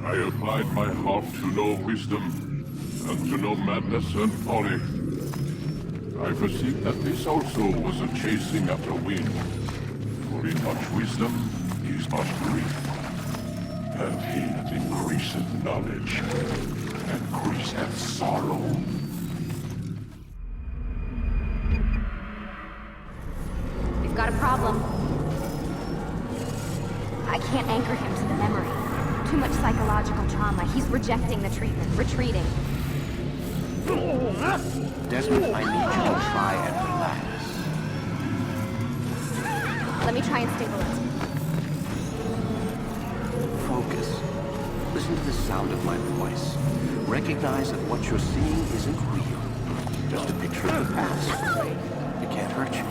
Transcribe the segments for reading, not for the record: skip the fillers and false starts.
I applied my heart to know wisdom, and to know madness and folly. I perceived that this also was a chasing after wind. For in much wisdom is much grief. And he that increaseth knowledge increaseth sorrow. We've got a problem. I can't anchor him to the memory. Too much psychological trauma. He's rejecting the treatment, retreating. Desmond, I need you to try and relax. Let me try and stabilize. Focus. Listen to the sound of my voice. Recognize that what you're seeing isn't real. Just a picture of the past. It can't hurt you.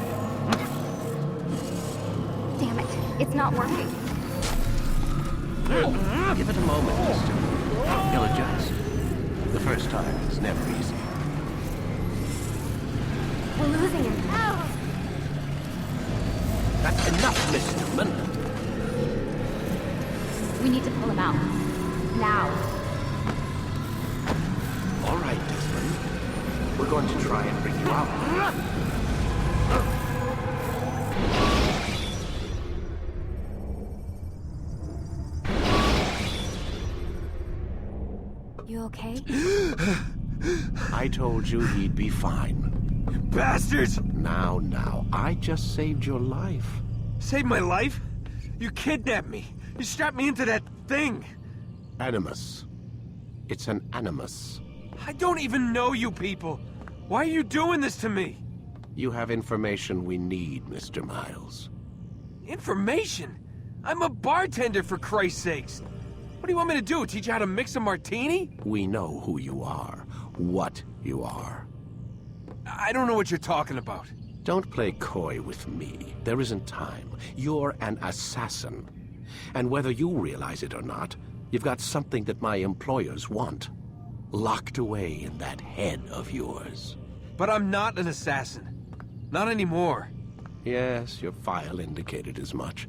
Damn it. It's not working. Give it a moment, mister. He'll adjust. The first time is never easy. We're losing him. Ow! That's enough, Miss Newman. We need to pull him out. Now. All right, Desmond. We're going to try and bring you out. You okay? I told you he'd be fine. Bastards! Now, I just saved your life. Saved my life? You kidnapped me. You strapped me into that thing. Animus. It's an animus. I don't even know you people. Why are you doing this to me? You have information we need, Mr. Miles. Information? I'm a bartender, for Christ's sakes. What do you want me to do? Teach you how to mix a martini? We know who you are, what you are. I don't know what you're talking about. Don't play coy with me. There isn't time. You're an assassin. And whether you realize it or not, you've got something that my employers want. Locked away in that head of yours. But I'm not an assassin. Not anymore. Yes, your file indicated as much.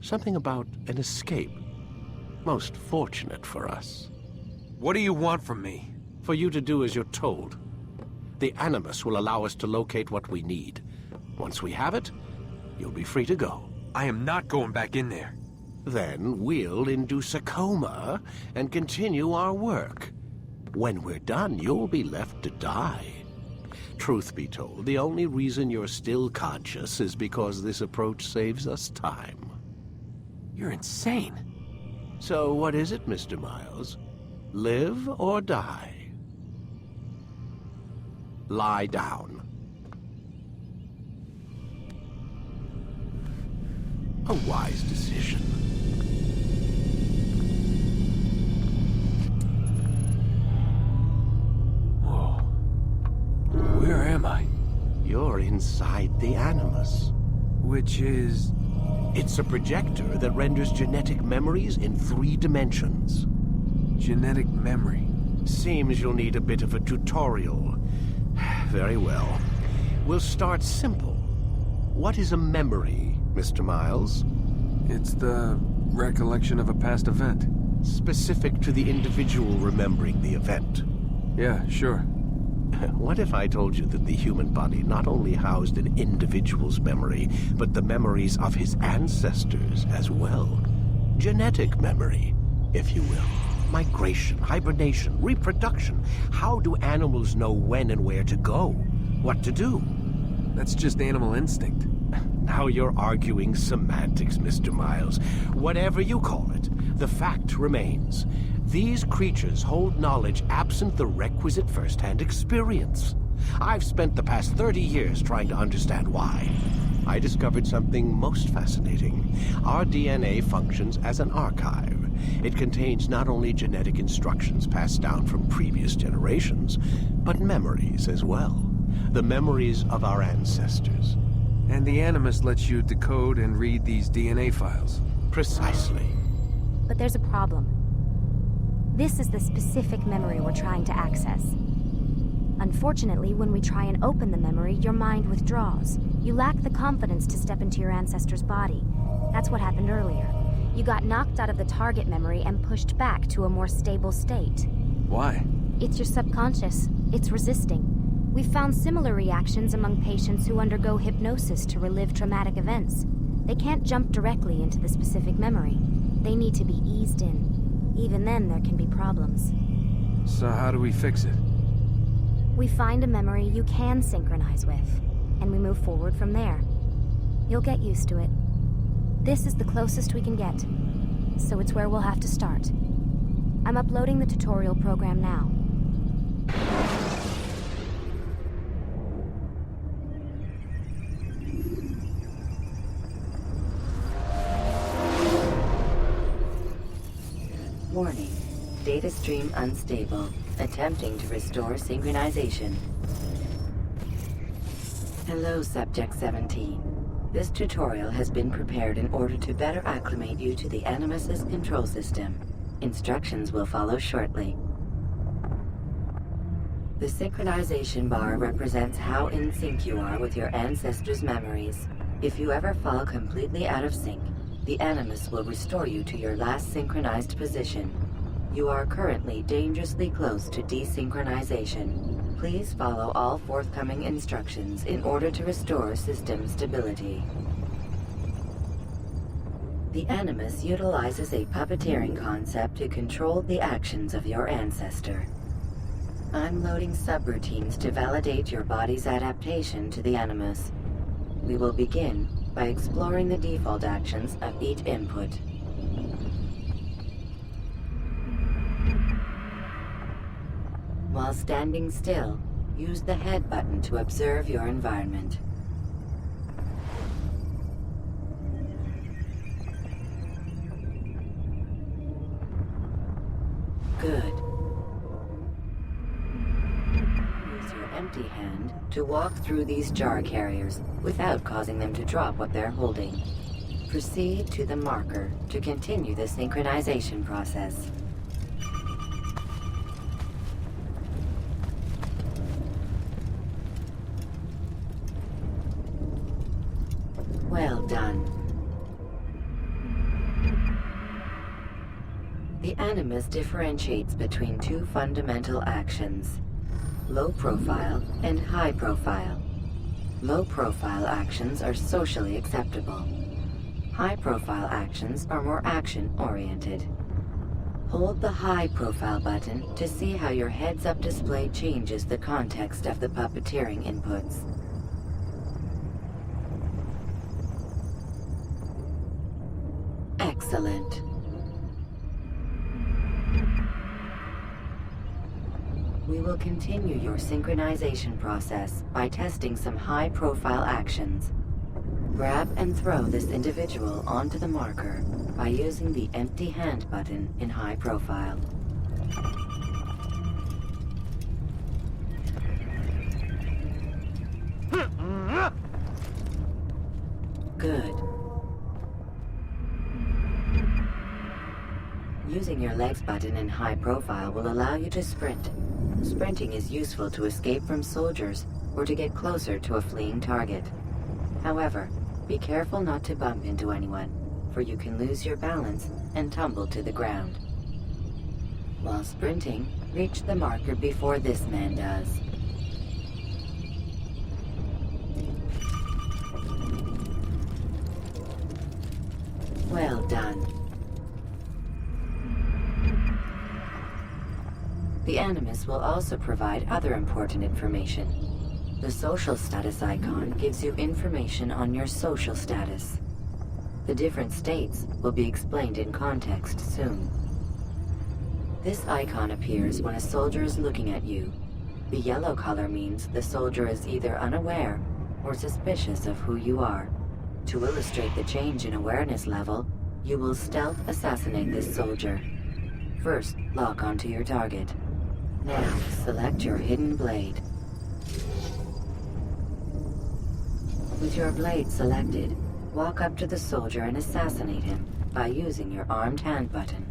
Something about an escape. Most fortunate for us. What do you want from me? For you to do as you're told. The Animus will allow us to locate what we need. Once we have it, you'll be free to go. I am not going back in there. Then we'll induce a coma and continue our work. When we're done, you'll be left to die. Truth be told, the only reason you're still conscious is because this approach saves us time. You're insane. So what is it, Mr. Miles? Live or die? Lie down. A wise decision. Whoa. Where am I? You're inside the Animus. Which is... It's a projector that renders genetic memories in 3 dimensions. genetic memory. Seems you'll need a bit of a tutorial. Very well. We'll start simple. What is a memory, Mr. Miles? It's the recollection of a past event. Specific to the individual remembering the event. Yeah, sure. What if I told you that the human body not only housed an individual's memory, but the memories of his ancestors as well? Genetic memory, if you will. Migration, hibernation, reproduction. How do animals know when and where to go? What to do? That's just animal instinct. Now you're arguing semantics, Mr. Miles. Whatever you call it, the fact remains. These creatures hold knowledge absent the requisite first-hand experience. I've spent the past 30 years trying to understand why. I discovered something most fascinating. Our DNA functions as an archive. It contains not only genetic instructions passed down from previous generations, but memories as well. The memories of our ancestors. And the Animus lets you decode and read these DNA files. Precisely. But there's a problem. This is the specific memory we're trying to access. Unfortunately, when we try and open the memory, your mind withdraws. You lack the confidence to step into your ancestor's body. That's what happened earlier. You got knocked out of the target memory and pushed back to a more stable state. Why? It's your subconscious. It's resisting. We've found similar reactions among patients who undergo hypnosis to relive traumatic events. They can't jump directly into the specific memory. They need to be eased in. Even then, there can be problems. So how do we fix it? We find a memory you can synchronize with, and we move forward from there. You'll get used to it. This is the closest we can get, so it's where we'll have to start. I'm uploading the tutorial program now. Warning. Data stream unstable. Attempting to restore synchronization. Hello, Subject 17. This tutorial has been prepared in order to better acclimate you to the Animus's control system. Instructions will follow shortly. The synchronization bar represents how in sync you are with your ancestors' memories. If you ever fall completely out of sync, the Animus will restore you to your last synchronized position. You are currently dangerously close to desynchronization. Please follow all forthcoming instructions in order to restore system stability. The Animus utilizes a puppeteering concept to control the actions of your ancestor. I'm loading subroutines to validate your body's adaptation to the Animus. We will begin by exploring the default actions of each input. While standing still, use the head button to observe your environment. Good. Use your empty hand to walk through these jar carriers without causing them to drop what they're holding. Proceed to the marker to continue the synchronization process. Well done. The Animus differentiates between two fundamental actions: low profile and high profile. Low profile actions are socially acceptable. High profile actions are more action-oriented. Hold the high profile button to see how your heads-up display changes the context of the puppeteering inputs. Excellent. We will continue your synchronization process by testing some high-profile actions. Grab and throw this individual onto the marker by using the empty hand button in high profile. Good. Using your legs button in high profile will allow you to sprint. Sprinting is useful to escape from soldiers or to get closer to a fleeing target. However, be careful not to bump into anyone, for you can lose your balance and tumble to the ground. While sprinting, reach the marker before this man does. Well done. The Animus will also provide other important information. The social status icon gives you information on your social status. The different states will be explained in context soon. This icon appears when a soldier is looking at you. The yellow color means the soldier is either unaware or suspicious of who you are. To illustrate the change in awareness level, you will stealth assassinate this soldier. First, lock onto your target. Now, select your hidden blade. With your blade selected, walk up to the soldier and assassinate him by using your armed hand button.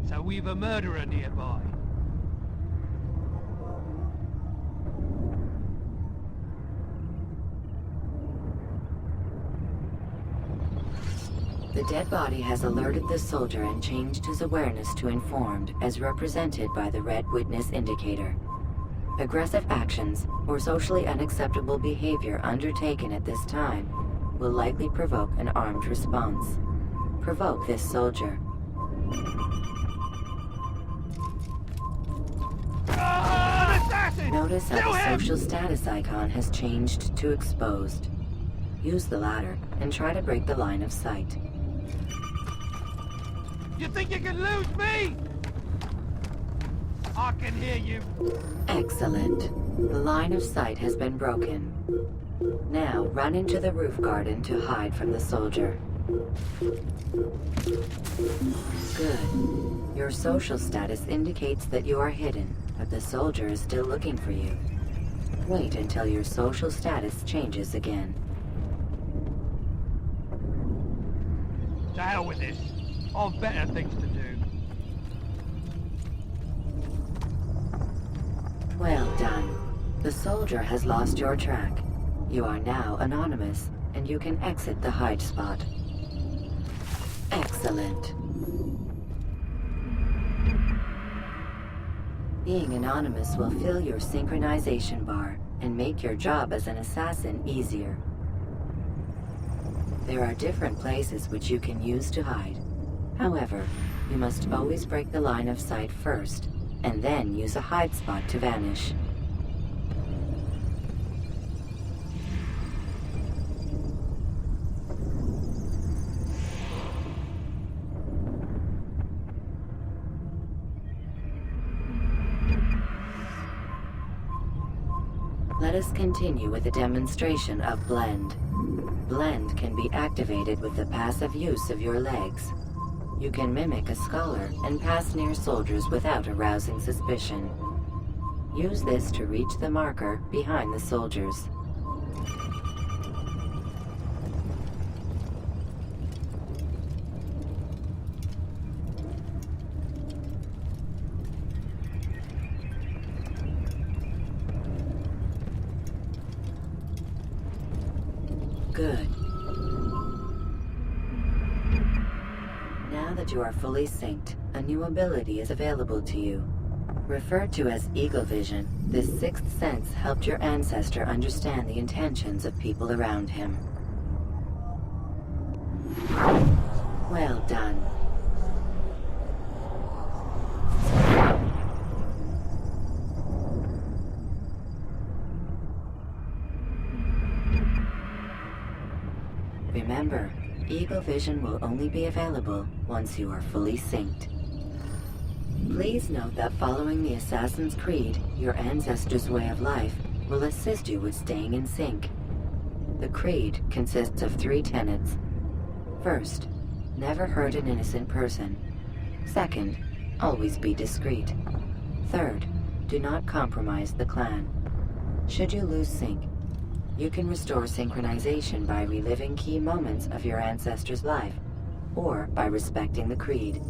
So we we've a murderer nearby. The dead body has alerted the soldier and changed his awareness to informed, as represented by the red witness indicator. Aggressive actions or socially unacceptable behavior undertaken at this time will likely provoke an armed response. Provoke this soldier. Notice how the social status icon has changed to exposed. Use the ladder and try to break the line of sight. You think you can lose me? I can hear you. Excellent. The line of sight has been broken. Now run into the roof garden to hide from the soldier. Good. Your social status indicates that you are hidden, but the soldier is still looking for you. Wait until your social status changes again. To hell with this. I've better things to do. Well done. The soldier has lost your track. You are now anonymous, and you can exit the hide spot. Excellent. Being anonymous will fill your synchronization bar and make your job as an assassin easier. There are different places which you can use to hide. However, you must always break the line of sight first, and then use a hide spot to vanish. Let us continue with a demonstration of Blend. Blend can be activated with the passive use of your legs. You can mimic a scholar and pass near soldiers without arousing suspicion. Use this to reach the marker behind the soldiers. Good. Now that you are fully synced, a new ability is available to you. Referred to as Eagle Vision, this sixth sense helped your ancestor understand the intentions of people around him. Well done. Remember, Eagle Vision will only be available once you are fully synced. Please note that following the Assassin's Creed, your ancestors' way of life will assist you with staying in sync. The Creed consists of 3 tenets. First, never hurt an innocent person. Second, always be discreet. Third, do not compromise the clan. Should you lose sync, you can restore synchronization by reliving key moments of your ancestor's life, or by respecting the Creed.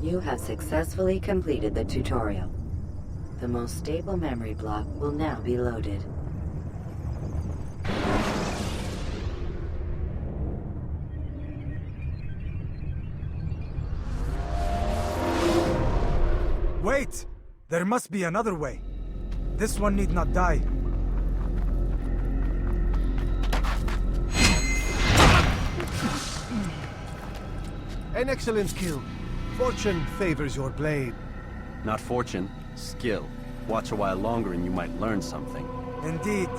You have successfully completed the tutorial. The most stable memory block will now be loaded. Wait! There must be another way. This one need not die. An excellent skill. Fortune favors your blade. Not fortune, skill. Watch a while longer and you might learn something. Indeed.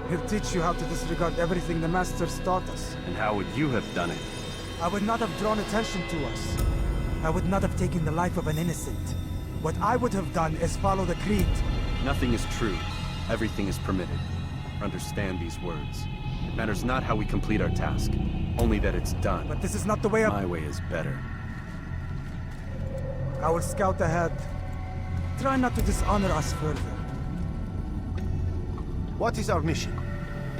He'll teach you how to disregard everything the Masters taught us. And how would you have done it? I would not have drawn attention to us. I would not have taken the life of an innocent. What I would have done is follow the Creed. Nothing is true. Everything is permitted. Understand these words. It matters not how we complete our task, only that it's done. But this is not the way of... My way is better. I will scout ahead. Try not to dishonor us further. What is our mission?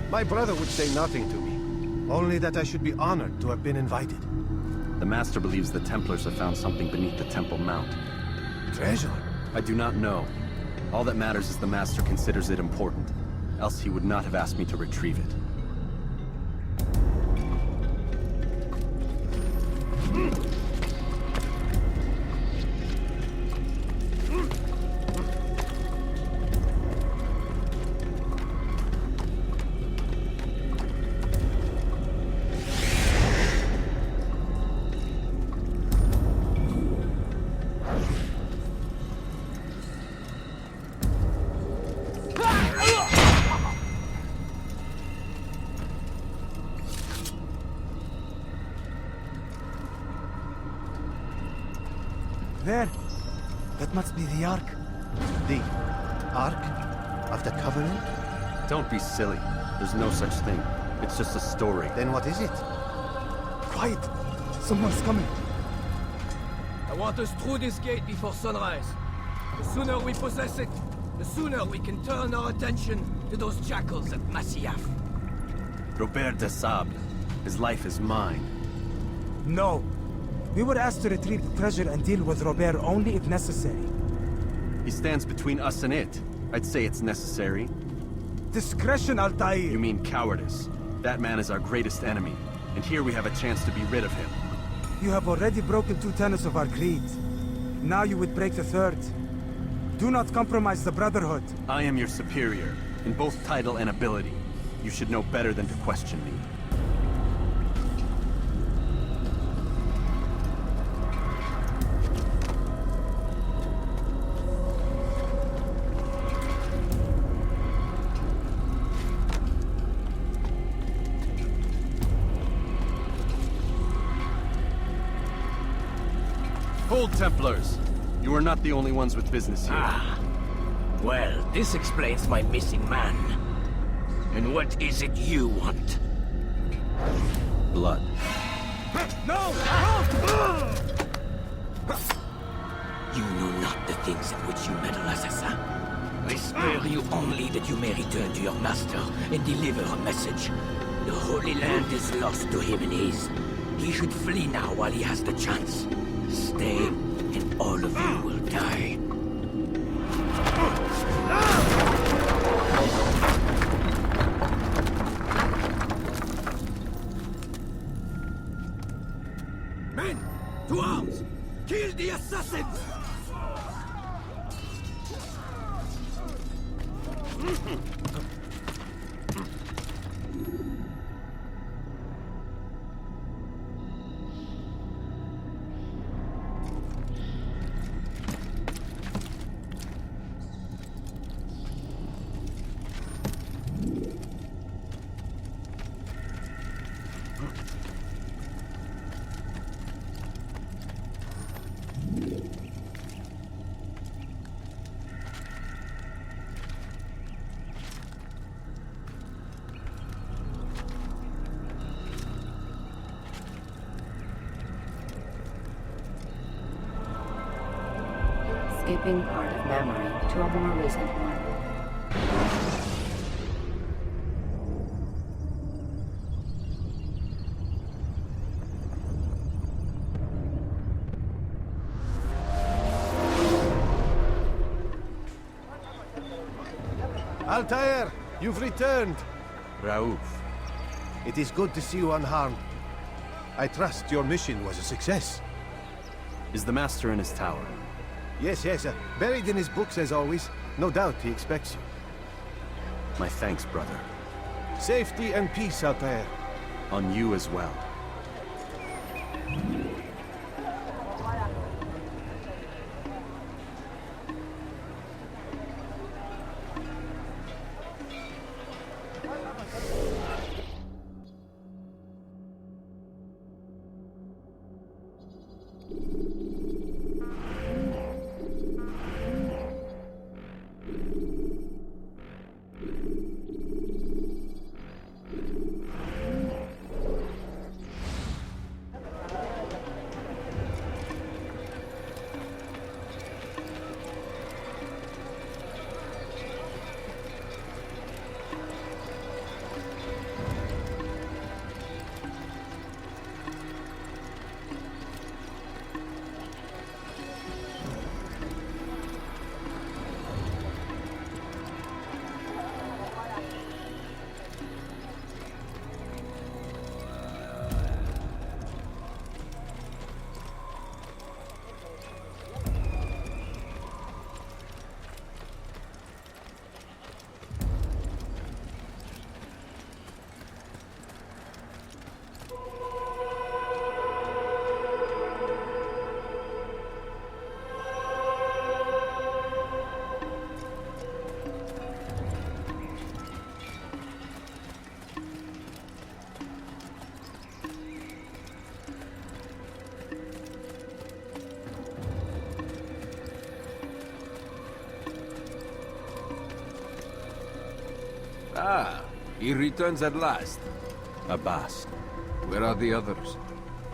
My brother would say nothing to me. Only that I should be honored to have been invited. The Master believes the Templars have found something beneath the Temple Mount. Treasure? I do not know. All that matters is the Master considers it important. Else he would not have asked me to retrieve it. There. That must be the Ark. The Ark of the Covenant? Don't be silly. There's no such thing. It's just a story. Then what is it? Quiet! Someone's coming. I want us through this gate before sunrise. The sooner we possess it, the sooner we can turn our attention to those jackals at Masyaf. Robert de Sable. His life is mine. No. We were asked to retrieve the treasure and deal with Robert only if necessary. He stands between us and it. I'd say it's necessary. Discretion, Altair! You mean cowardice. That man is our greatest enemy, and here we have a chance to be rid of him. You have already broken 2 tenets of our creed. Now you would break the 3rd. Do not compromise the Brotherhood. I am your superior, in both title and ability. You should know better than to question me. Hold, Templars! You are not the only ones with business here. Ah. Well, this explains my missing man. And what is it you want? Blood. No! You know not the things in which you meddle, assassin. I spare you only that you may return to your master and deliver a message. The Holy Land is lost to him and his. He should flee now while he has the chance. Stay, and all of you will die. Men, to arms! Kill the assassins! Skipping part of memory to a more recent one. Altair, you've returned. Raouf. It is good to see you unharmed. I trust your mission was a success. Is the Master in his tower? Yes, buried in his books as always. No doubt he expects you. My thanks, brother. Safety and peace, Altair. On you as well. Ah, he returns at last. Abbas. Where are the others?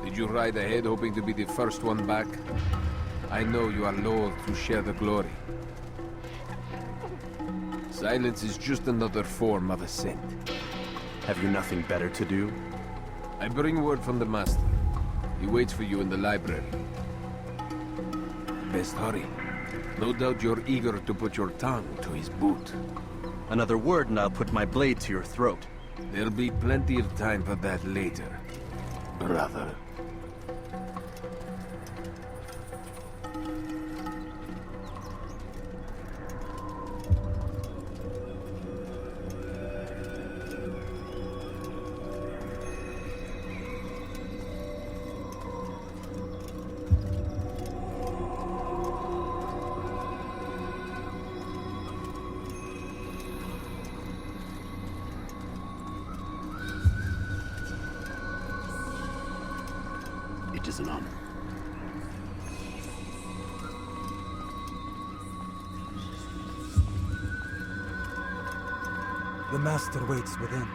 Did you ride ahead hoping to be the first one back? I know you are loath to share the glory. Silence is just another form of assent. Have you nothing better to do? I bring word from the Master. He waits for you in the library. Best hurry. No doubt you're eager to put your tongue to his boot. Another word and I'll put my blade to your throat. There'll be plenty of time for that later, brother. It is an honor. The Master waits within.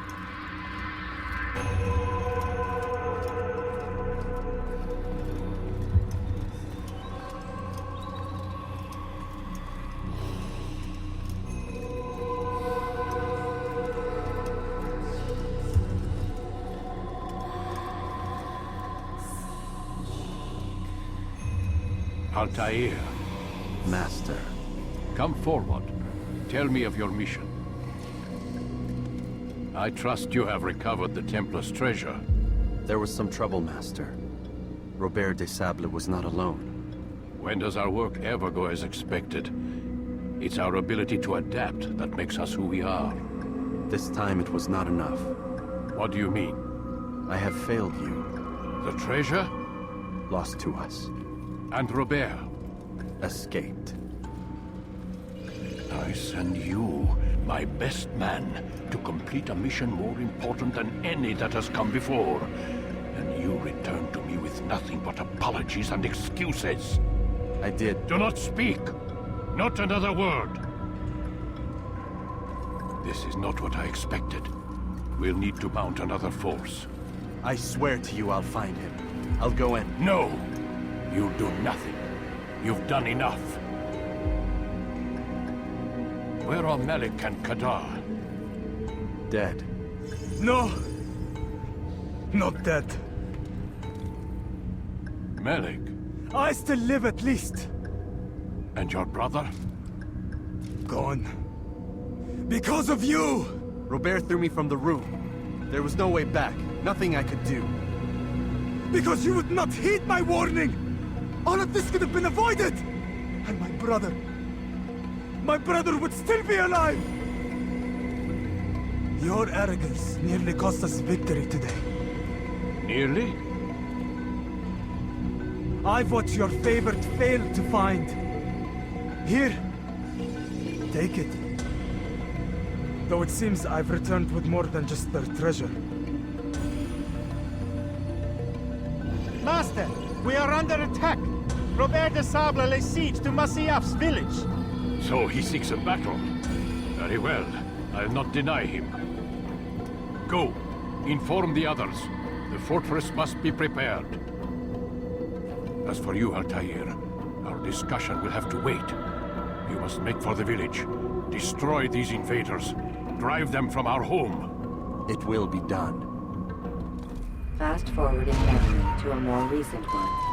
Altair, Master. come forward. Tell me of your mission. I trust you have recovered the Templar's treasure. There was some trouble, Master. Robert de Sable was not alone. When does our work ever go as expected? It's our ability to adapt that makes us who we are. This time it was not enough. What do you mean? I have failed you. The treasure? Lost to us. And Robert? Escaped. I send you, my best man, to complete a mission more important than any that has come before. And you return to me with nothing but apologies and excuses. I did. Do not speak! Not another word! This is not what I expected. We'll need to mount another force. I swear to you I'll find him. I'll go in. No! You'll do nothing. You've done enough. Where are Malik and Kadar? Dead. No! Not dead. Malik? I still live at least. And your brother? Gone. Because of you! Robert threw me from the room. There was no way back. Nothing I could do. Because you would not heed my warning! All of this could have been avoided! And my brother would still be alive! Your arrogance nearly cost us victory today. Nearly? I've what your favorite failed to find. Here, take it. Though it seems I've returned with more than just their treasure. Master, we are under attack. Robert de Sable lays siege to Masyaf's village. So he seeks a battle. Very well. I'll not deny him. Go. Inform the others. The fortress must be prepared. As for you, Altair, our discussion will have to wait. You must make for the village. Destroy these invaders. Drive them from our home. It will be done. Fast forward in memory to a more recent one.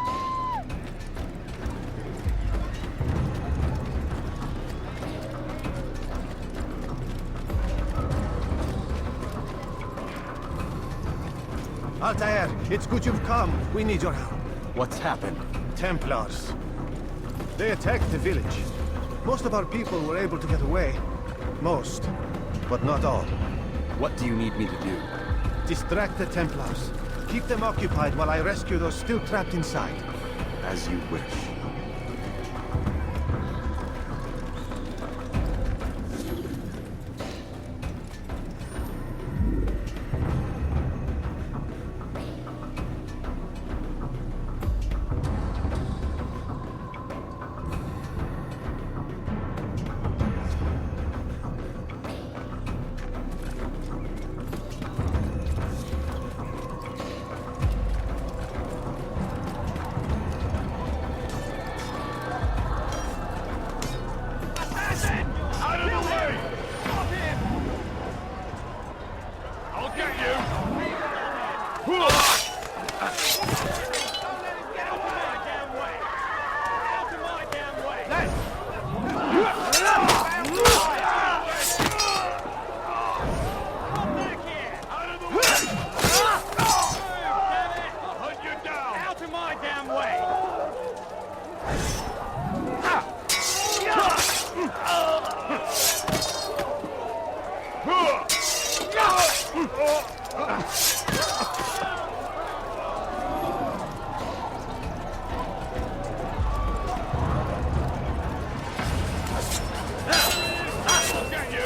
Altair, it's good you've come. We need your help. What's happened? Templars. They attacked the village. Most of our people were able to get away. Most, but not all. What do you need me to do? Distract the Templars. Keep them occupied while I rescue those still trapped inside. As you wish. Out of the way! Stop him! I'll get you! Don't let him get out of my damn way! Out of my damn way! Come back here! Out of the way! Damn it! I'll hunt you down! Out of my damn way! I'll get you!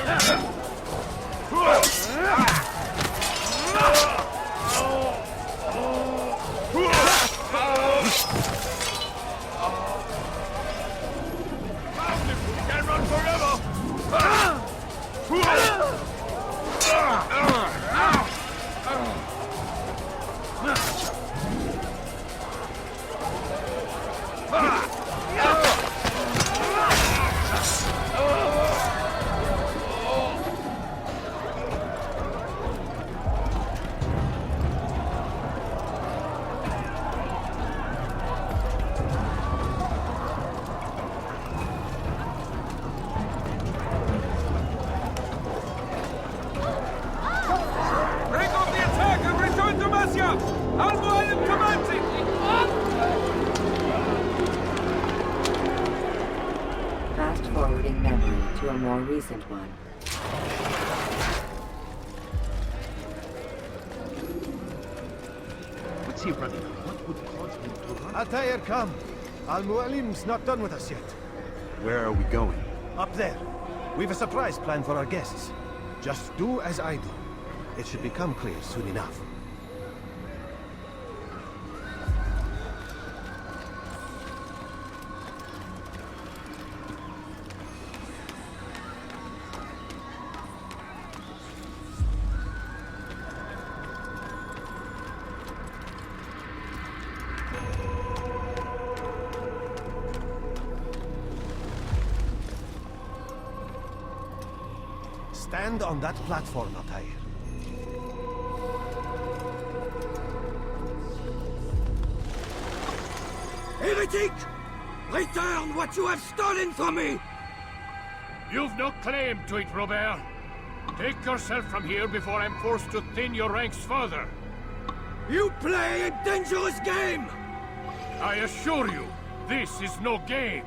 Found him! He can't run forever! Break off the attack and return to Masyaf! Al-Mu'allim commanding! Fast-forwarding memory to a more recent one. What's he running? What would cause him to run? Altair, come. Al-Mu'allim's not done with us yet. Where are we going? Up there. We've a surprise plan for our guests. Just do as I do. It should become clear soon enough. Stand on that platform, Altair. Heretic! Return what you have stolen from me! You've no claim to it, Robert. Take yourself from here before I'm forced to thin your ranks further. You play a dangerous game! I assure you, this is no game.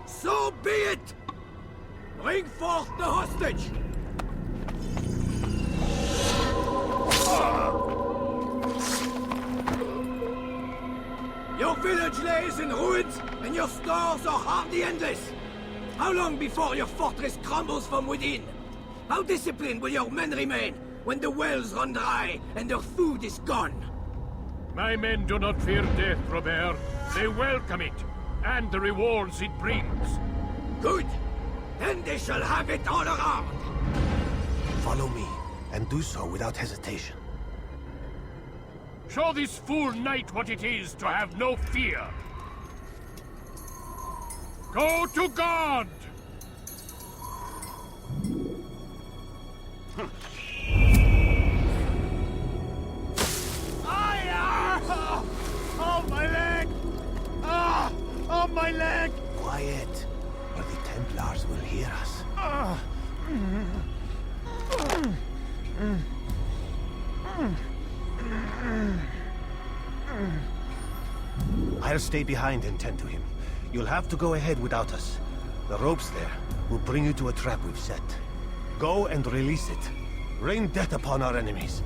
So be it! Bring forth the hostage! Your village lays in ruins, and your stores are hardly endless. How long before your fortress crumbles from within? How disciplined will your men remain when the wells run dry and their food is gone? My men do not fear death, Robert. They welcome it, and the rewards it brings. Good. Then they shall have it all around. Follow me, and do so without hesitation. Show this fool knight what it is to have no fear. Go to God! Oh, my leg! Ah! Oh, my leg! Quiet, or the Templars will hear us. I'll stay behind and tend to him. You'll have to go ahead without us. The ropes there will bring you to a trap we've set. Go and release it. Rain death upon our enemies.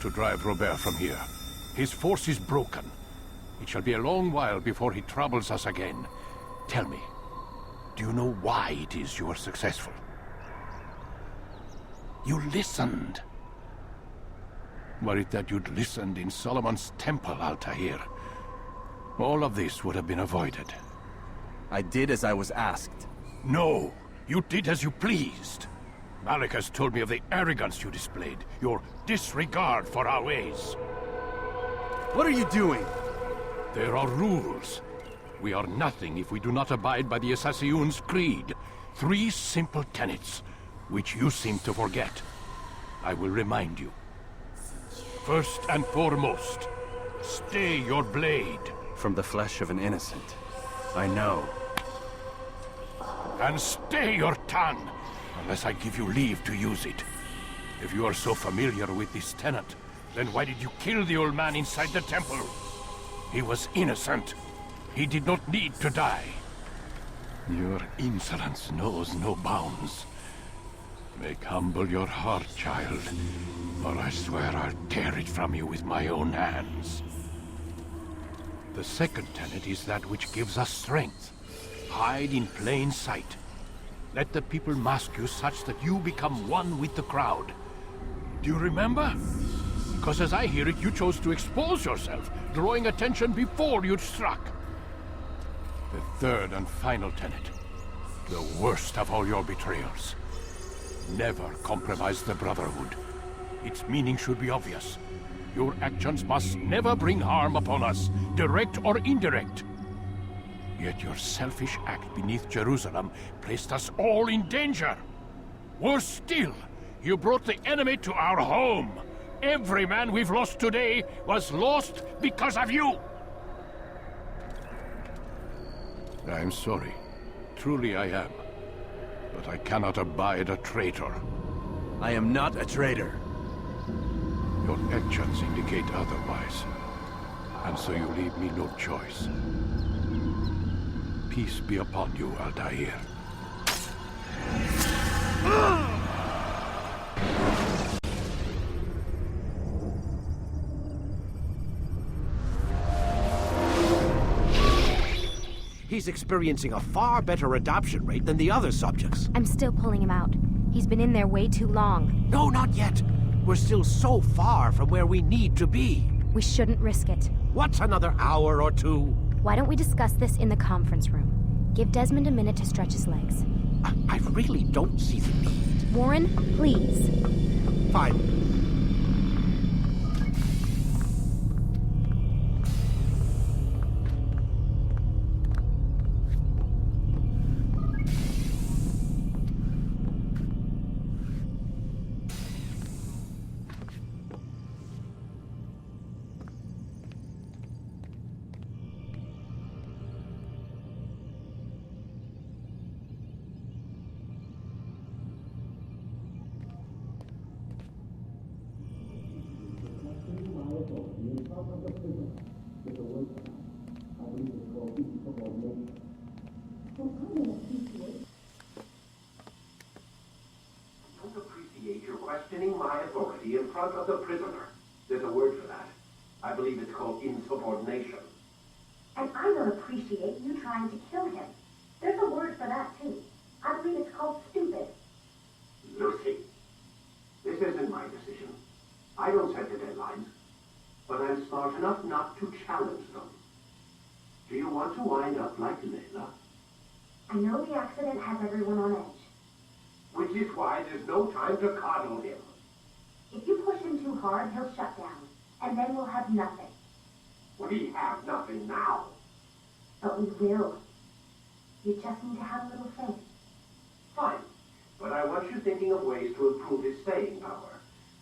to drive Robert from here. His force is broken. It shall be a long while before he troubles us again. Tell me, do you know why it is you are successful? You listened. Were it that you'd listened in Solomon's temple, Altair, all of this would have been avoided. I did as I was asked. No, you did as you pleased. Malik has told me of the arrogance you displayed, your disregard for our ways. What are you doing? There are rules. We are nothing if we do not abide by the Assassin's creed. 3 simple tenets, which you seem to forget. I will remind you. First and foremost, stay your blade. From the flesh of an innocent. I know. And stay your tongue, unless I give you leave to use it. If you are so familiar with this tenet, then why did you kill the old man inside the temple? He was innocent. He did not need to die. Your insolence knows no bounds. Make humble your heart, child, or I swear I'll tear it from you with my own hands. The second tenet is that which gives us strength. Hide in plain sight. Let the people mask you such that you become one with the crowd. Do you remember? Because as I hear it, you chose to expose yourself, drawing attention before you'd struck. The third and final tenet. The worst of all your betrayals. Never compromise the Brotherhood. Its meaning should be obvious. Your actions must never bring harm upon us, direct or indirect. Yet your selfish act beneath Jerusalem placed us all in danger. Worse still, you brought the enemy to our home. Every man we've lost today was lost because of you. I'm sorry. Truly I am. But I cannot abide a traitor. I am not a traitor. Your actions indicate otherwise. And so you leave me no choice. Peace be upon you, Altair. He's experiencing a far better adoption rate than the other subjects. I'm still pulling him out. He's been in there way too long. No, not yet. We're still so far from where we need to be. We shouldn't risk it. What's another hour or two? Why don't we discuss this in the conference room? Give Desmond a minute to stretch his legs. I really don't see the need. Warren, please. Fine. My authority in front of the prisoner. There's a word for that. I believe it's called insubordination. And I don't appreciate you trying to kill him. There's a word for that, too. I believe it's called stupid. Lucy, this isn't my decision. I don't set the deadlines. But I'm smart enough not to challenge them. Do you want to wind up like Layla? I know the accident has everyone on edge. Which is why there's no time to coddle him. If you push him too hard, he'll shut down. And then we'll have nothing. We have nothing now. But we will. You just need to have a little faith. Fine. But I want you thinking of ways to improve his staying power.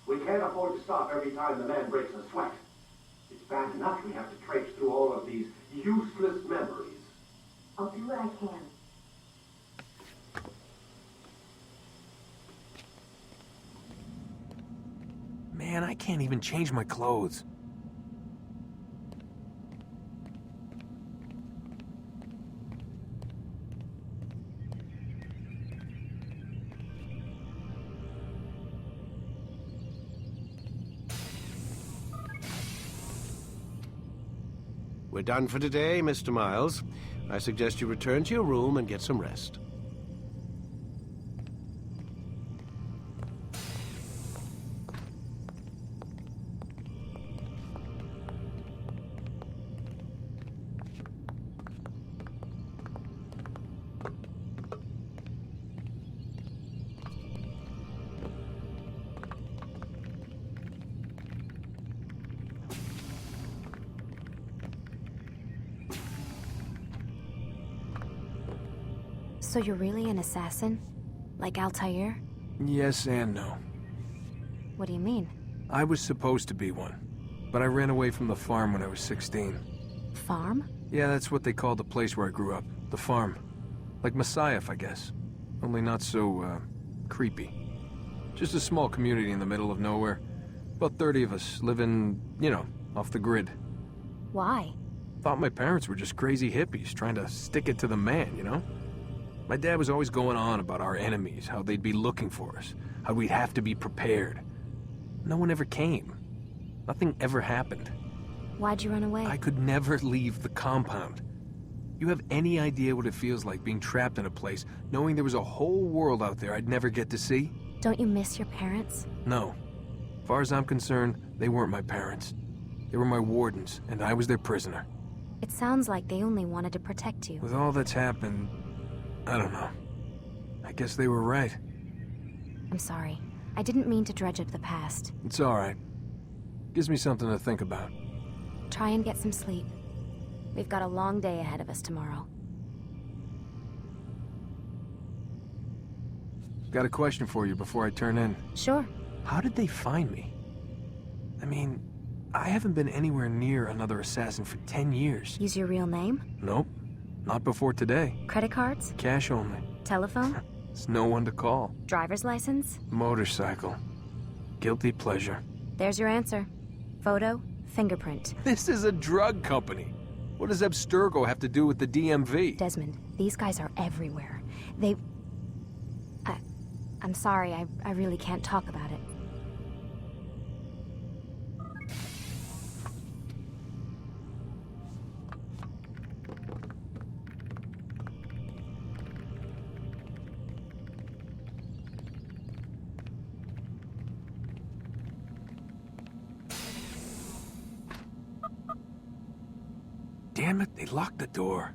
We can't afford to stop every time the man breaks a sweat. It's bad enough we have to traipse through all of these useless memories. I'll do what I can. Man, I can't even change my clothes. We're done for today, Mr. Miles. I suggest you return to your room and get some rest. So you're really an assassin? Like Altair? Yes and no. What do you mean? I was supposed to be one, but I ran away from the farm when I was 16. Farm? Yeah, that's what they called the place where I grew up. The farm. Like Masyaf, I guess. Only not so, creepy. Just a small community in the middle of nowhere. About 30 of us, living, you know, off the grid. Why? Thought my parents were just crazy hippies trying to stick it to the man, you know? My dad was always going on about our enemies, how they'd be looking for us, how we'd have to be prepared. No one ever came. Nothing ever happened. Why'd you run away? I could never leave the compound. You have any idea what it feels like being trapped in a place, knowing there was a whole world out there I'd never get to see? Don't you miss your parents? No. As far as I'm concerned, they weren't my parents. They were my wardens, and I was their prisoner. It sounds like they only wanted to protect you. With all that's happened, I don't know. I guess they were right. I'm sorry. I didn't mean to dredge up the past. It's all right. Gives me something to think about. Try and get some sleep. We've got a long day ahead of us tomorrow. Got a question for you before I turn in. Sure. How did they find me? I mean, I haven't been anywhere near another assassin for 10 years. Use your real name? Nope. Not before today. Credit cards? Cash only. Telephone? There's no one to call. Driver's license? Motorcycle. Guilty pleasure. There's your answer. Photo, fingerprint. This is a drug company. What does Abstergo have to do with the DMV? Desmond, these guys are everywhere. I'm sorry, I really can't talk about it. Damn it, they locked the door.